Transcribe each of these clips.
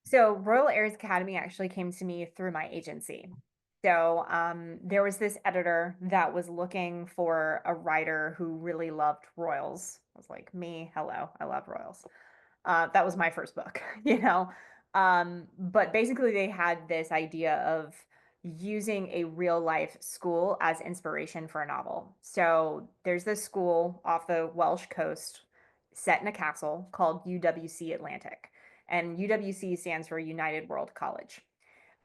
So Royal Heirs Academy actually came to me through my agency. So there was this editor that was looking for a writer who really loved royals. I was like, me, hello, I love royals. That was my first book, you know. But basically, they had this idea of using a real life school as inspiration for a novel. So there's this school off the Welsh coast set in a castle called UWC Atlantic. And UWC stands for United World College.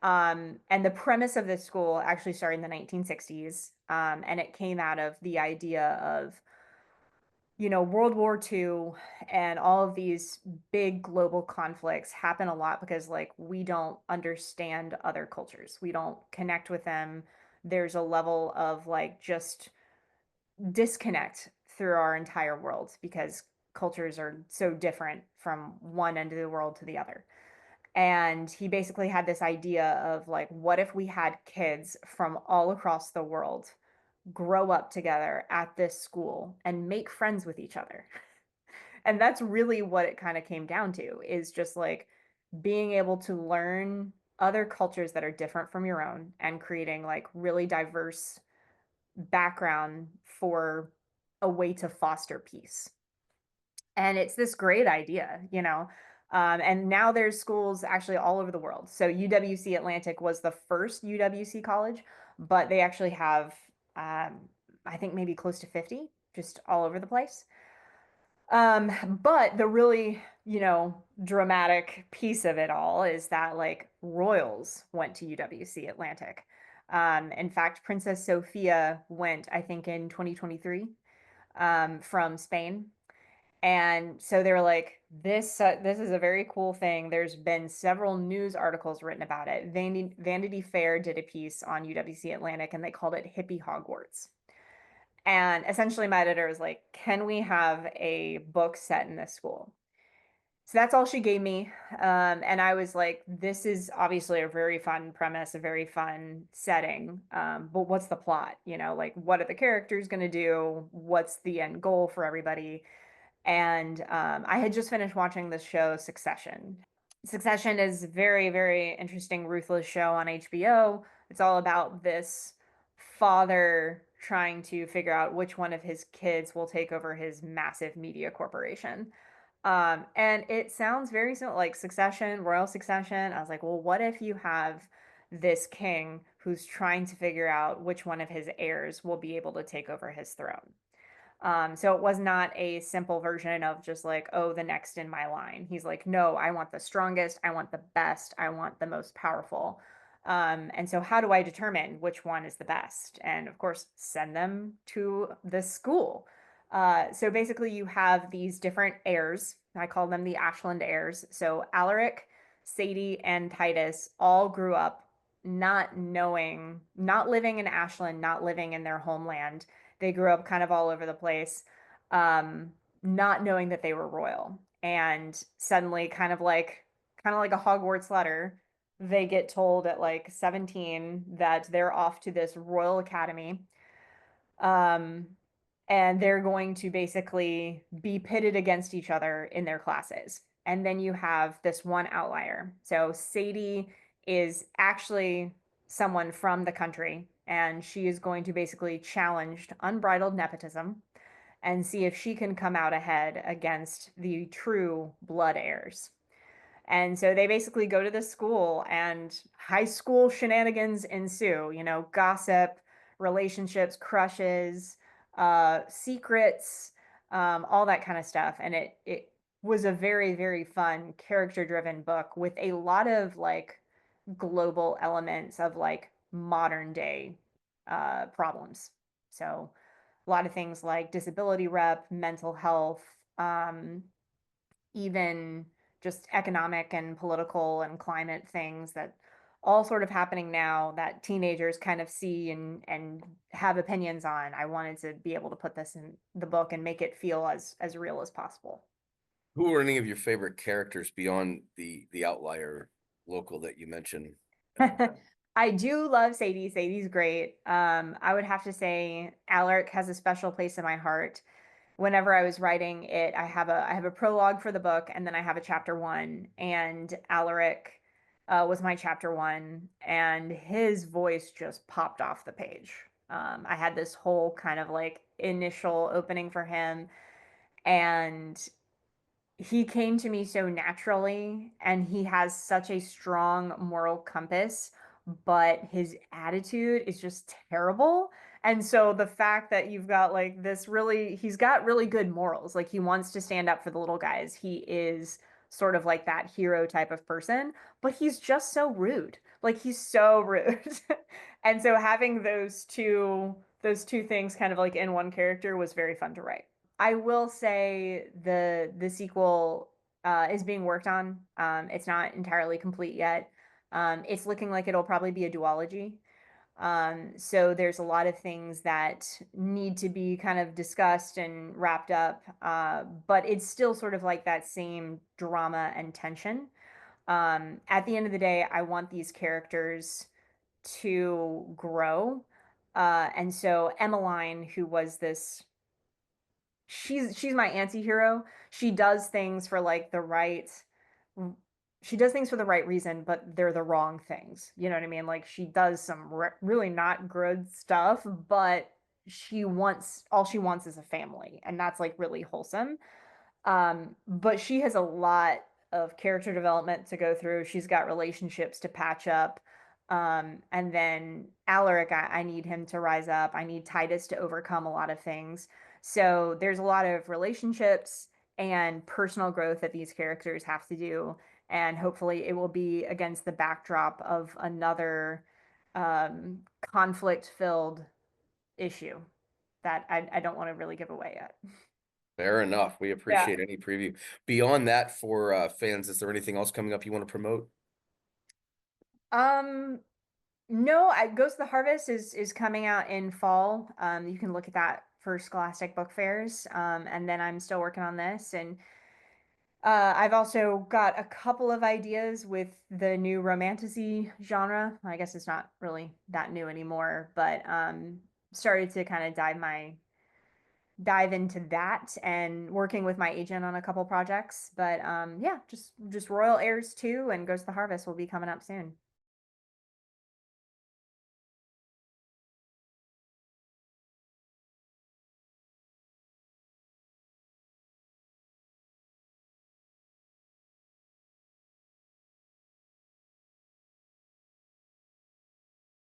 And the premise of this school actually started in the 1960s. And it came out of the idea of World War II and all of these big global conflicts happen a lot because, like, we don't understand other cultures. We don't connect with them. There's a level of, like, just disconnect through our entire world because cultures are so different from one end of the world to the other. And he basically had this idea of, like, what if we had kids from all across the world grow up together at this school and make friends with each other? And that's really what it kind of came down to, is just like being able to learn other cultures that are different from your own and creating like really diverse background for a way to foster peace. And it's this great idea. And now there's schools actually all over the world. So UWC Atlantic was the first UWC college, but they actually have, I think, maybe close to 50 just all over the place. But the really, dramatic piece of it all is that like royals went to UWC Atlantic. In fact, Princess Sophia went, I think, in 2023, from Spain. And so they were like, this is a very cool thing. There's been several news articles written about it. Vanity Fair did a piece on UWC Atlantic and they called it Hippie Hogwarts. And essentially, my editor was like, can we have a book set in this school? So that's all she gave me. And I was like, this is obviously a very fun premise, a very fun setting. But what's the plot? Like, what are the characters going to do? What's the end goal for everybody? And I had just finished watching the show Succession. Succession is a very, very interesting, ruthless show on HBO. It's all about this father trying to figure out which one of his kids will take over his massive media corporation. And it sounds very similar, like Succession, Royal Succession. I was like, well, what if you have this king who's trying to figure out which one of his heirs will be able to take over his throne? So it was not a simple version of just like, oh, the next in my line. He's like, no, I want the strongest, I want the best, I want the most powerful. And so how do I determine which one is the best? And of course, send them to the school. So basically, you have these different heirs. I call them the Ashland heirs. So Alaric, Sadie, and Titus all grew up not knowing, not living in Ashland, not living in their homeland. They grew up kind of all over the place, um, not knowing that they were royal. And suddenly, kind of like a Hogwarts letter, they get told at like 17 that they're off to this royal academy. Um, and they're going to basically be pitted against each other in their classes. And then you have this one outlier. So Sadie is actually someone from the country, and she is going to basically challenge unbridled nepotism and see if she can come out ahead against the true blood heirs. And so they basically go to the school and high school shenanigans ensue, gossip, relationships, crushes, secrets, all that kind of stuff. And it was a very, very fun character driven book with a lot of like global elements of like modern day problems. So a lot of things like disability rep, mental health, even just economic and political and climate things that all sort of happening now that teenagers kind of see and have opinions on. I wanted to be able to put this in the book and make it feel as real as possible. Who are any of your favorite characters beyond the outlier local that you mentioned? I do love Sadie. Sadie's great. I would have to say Alaric has a special place in my heart. whenever I was writing it, I have a prologue for the book, and then I have a chapter one, and Alaric was my chapter one, and his voice just popped off the page. I had this whole kind of like initial opening for him, and he came to me so naturally, and he has such a strong moral compass, but his attitude is just terrible. And so the fact that you've got like this really, he's got really good morals. Like he wants to stand up for the little guys. He is sort of like that hero type of person, but he's just so rude. Like he's so rude. And so having those two things kind of like in one character was very fun to write. I will say the sequel is being worked on. It's not entirely complete yet. It's looking like it'll probably be a duology. So there's a lot of things that need to be kind of discussed and wrapped up. But it's still sort of like that same drama and tension. At the end of the day, I want these characters to grow. And so Emmeline, who was this she's my anti-hero. She does things for like the right she does things for the right reason, but they're the wrong things. You know what I mean? Like she does some really not good stuff, but she wants is a family, and that's like really wholesome. But she has a lot of character development to go through. She's got relationships to patch up. And then Alaric, I need him to rise up. I need Titus to overcome a lot of things. So there's a lot of relationships and personal growth that these characters have to do. And hopefully it will be against the backdrop of another conflict filled issue that I don't want to really give away yet. Fair enough. We Yeah. appreciate any preview. Beyond that, for fans, is there anything else coming up you want to promote? Um, no, Ghost of the Harvest is coming out in fall. You can look at that for Scholastic Book Fairs. And then I'm still working on this, and I've also got a couple of ideas with the new romantasy genre. I guess it's not really that new anymore, but started to kind of dive into that and working with my agent on a couple projects. But yeah, just Royal Heirs 2 and Ghost of the Harvest will be coming up soon.